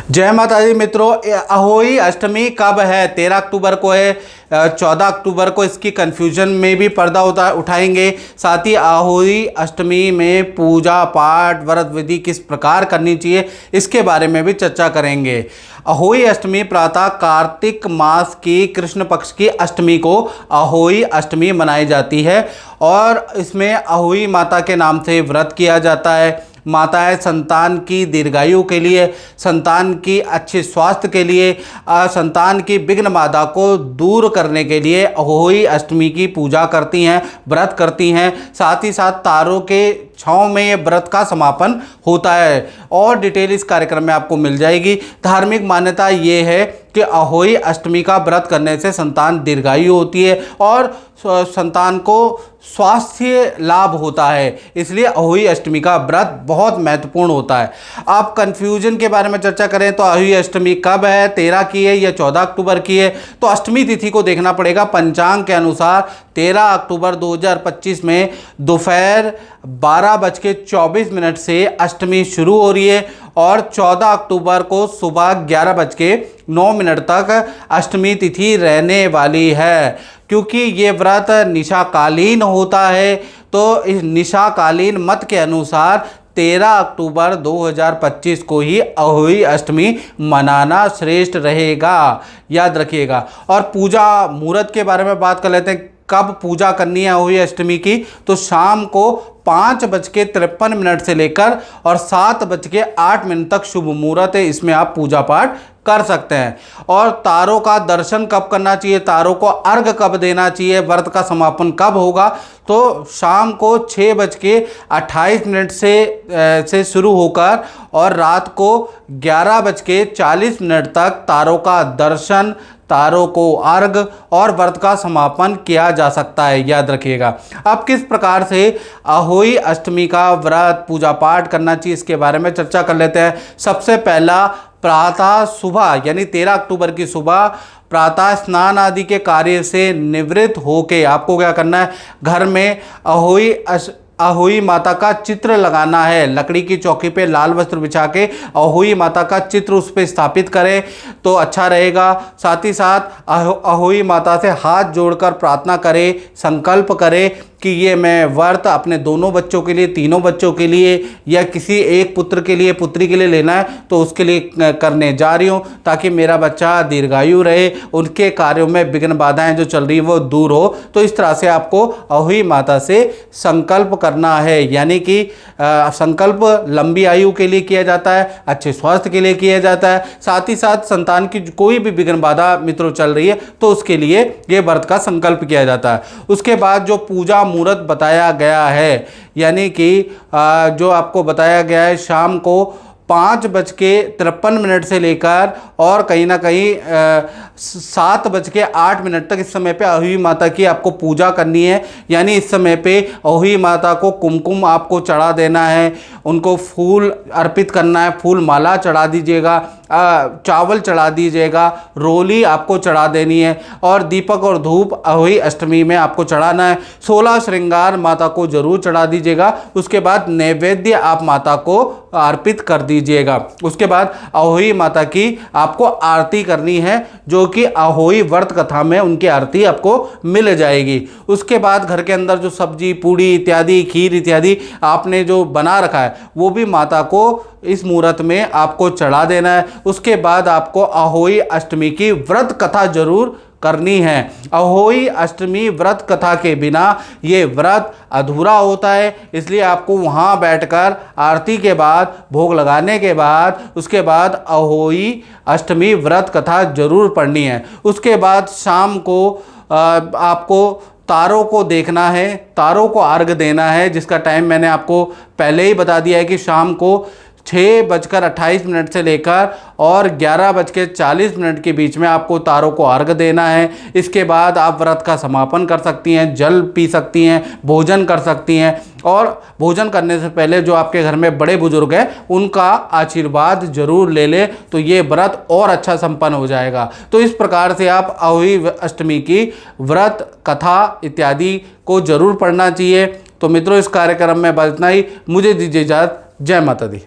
जय माता दी मित्रों। अहोई अष्टमी कब है? 13 अक्टूबर को है, 14 अक्टूबर को। इसकी कन्फ्यूजन में भी पर्दा उठाएंगे। साथ ही अहोई अष्टमी में पूजा पाठ व्रत विधि किस प्रकार करनी चाहिए, इसके बारे में भी चर्चा करेंगे। अहोई अष्टमी प्रातः कार्तिक मास की कृष्ण पक्ष की अष्टमी को अहोई अष्टमी मनाई जाती है और इसमें अहोई माता के नाम से व्रत किया जाता है। माताएं संतान की दीर्घायु के लिए, संतान की अच्छे स्वास्थ्य के लिए, संतान की विघ्न बाधा को दूर करने के लिए अहोई अष्टमी की पूजा करती हैं, व्रत करती हैं। साथ ही साथ तारों के छाँव में ये व्रत का समापन होता है और डिटेल इस कार्यक्रम में आपको मिल जाएगी। धार्मिक मान्यता ये है कि अहोई अष्टमी का व्रत करने से संतान दीर्घायु होती है और संतान को स्वास्थ्य लाभ होता है, इसलिए अहोई अष्टमी का व्रत बहुत महत्वपूर्ण होता है। आप कन्फ्यूजन के बारे में चर्चा करें तो अहोई अष्टमी कब है, 13 की है या 14 अक्टूबर की है? तो अष्टमी तिथि को देखना पड़ेगा। पंचांग के अनुसार 13 अक्टूबर 2025 में दोपहर 12:24 से अष्टमी शुरू हो रही है और 14 अक्टूबर को सुबह 11:09 तक अष्टमी तिथि रहने वाली है। क्योंकि ये व्रत निशाकालीन होता है तो इस निशाकालीन मत के अनुसार 13 अक्टूबर 2025 को ही अहोई अष्टमी मनाना श्रेष्ठ रहेगा, याद रखिएगा। और पूजा मुहूर्त के बारे में बात कर लेते हैं। कब पूजा करनी है अहोई अष्टमी की? तो शाम को 5:53 से लेकर और 7:08 तक शुभ मुहूर्त है, इसमें आप पूजा पाठ कर सकते हैं। और तारों का दर्शन कब करना चाहिए, तारों को अर्घ कब देना चाहिए, व्रत का समापन कब होगा? तो शाम को 6:28 से शुरू होकर और रात को 11:40 तक तारों का दर्शन, तारों को अर्घ और व्रत का समापन किया जा सकता है, याद रखिएगा। अब किस प्रकार से अहोई अष्टमी का व्रत पूजा पाठ करना चाहिए, इसके बारे में चर्चा कर लेते हैं। सबसे पहला, प्रातः सुबह यानी 13 अक्टूबर की सुबह प्रातः स्नान आदि के कार्य से निवृत्त होके आपको क्या करना है, घर में अहोई माता का चित्र लगाना है। लकड़ी की चौकी पे लाल वस्त्र बिछा के अहोई माता का चित्र उस पर स्थापित करें तो अच्छा रहेगा। साथ ही साथ अहोई माता से हाथ जोड़कर प्रार्थना करें, संकल्प करें कि ये मैं व्रत अपने दोनों बच्चों के लिए, तीनों बच्चों के लिए या किसी एक पुत्र के लिए, पुत्री के लिए लेना है तो उसके लिए करने जा रही हूँ, ताकि मेरा बच्चा दीर्घायु रहे, उनके कार्यों में विघ्न बाधाएं जो चल रही है वो दूर हो। तो इस तरह से आपको अहोई माता से संकल्प करना है, यानी कि संकल्प लंबी आयु के लिए किया जाता है, अच्छे स्वास्थ्य के लिए किया जाता है। साथ ही साथ संतान की कोई भी विघ्न बाधा मित्रों चल रही है तो उसके लिए ये व्रत का संकल्प किया जाता है। उसके बाद जो पूजा मुहूर्त बताया गया है, यानी कि जो आपको बताया गया है शाम को 5:53 से लेकर और कहीं ना कहीं 7:08 तक, इस समय पे अहोई माता की आपको पूजा करनी है। यानी इस समय पे अहोई माता को कुमकुम आपको चढ़ा देना है, उनको फूल अर्पित करना है, फूल माला चढ़ा दीजिएगा, चावल चढ़ा दीजिएगा, रोली आपको चढ़ा देनी है और दीपक और धूप अहोई अष्टमी में आपको चढ़ाना है। 16 श्रृंगार माता को जरूर चढ़ा दीजिएगा। उसके बाद नैवेद्य आप माता को अर्पित कर दीजिएगा। उसके बाद अहोई माता की आपको आरती करनी है, जो कि अहोई व्रत कथा में उनकी आरती आपको मिल जाएगी। उसके बाद घर के अंदर जो सब्जी, पूड़ी इत्यादि, खीर इत्यादि आपने जो बना रखा है वो भी माता को इस मुहूर्त में आपको चढ़ा देना है। उसके बाद आपको अहोई अष्टमी की व्रत कथा जरूर करनी है। अहोई अष्टमी व्रत कथा के बिना ये व्रत अधूरा होता है, इसलिए आपको वहाँ बैठकर आरती के बाद, भोग लगाने के बाद, उसके बाद अहोई अष्टमी व्रत कथा जरूर पढ़नी है। उसके बाद शाम को आपको तारों को देखना है, तारों को अर्घ देना है, जिसका टाइम मैंने आपको पहले ही बता दिया है कि शाम को 6:28 से लेकर और 11:40 के बीच में आपको तारों को अर्घ देना है। इसके बाद आप व्रत का समापन कर सकती हैं, जल पी सकती हैं, भोजन कर सकती हैं और भोजन करने से पहले जो आपके घर में बड़े बुजुर्ग हैं उनका आशीर्वाद जरूर ले लें, तो ये व्रत और अच्छा संपन्न हो जाएगा। तो इस प्रकार से आप अहोई अष्टमी की व्रत कथा इत्यादि को जरूर पढ़ना चाहिए। तो मित्रों, इस कार्यक्रम में बस इतना ही। मुझे दीजिए इजाज़त। जय माता दी।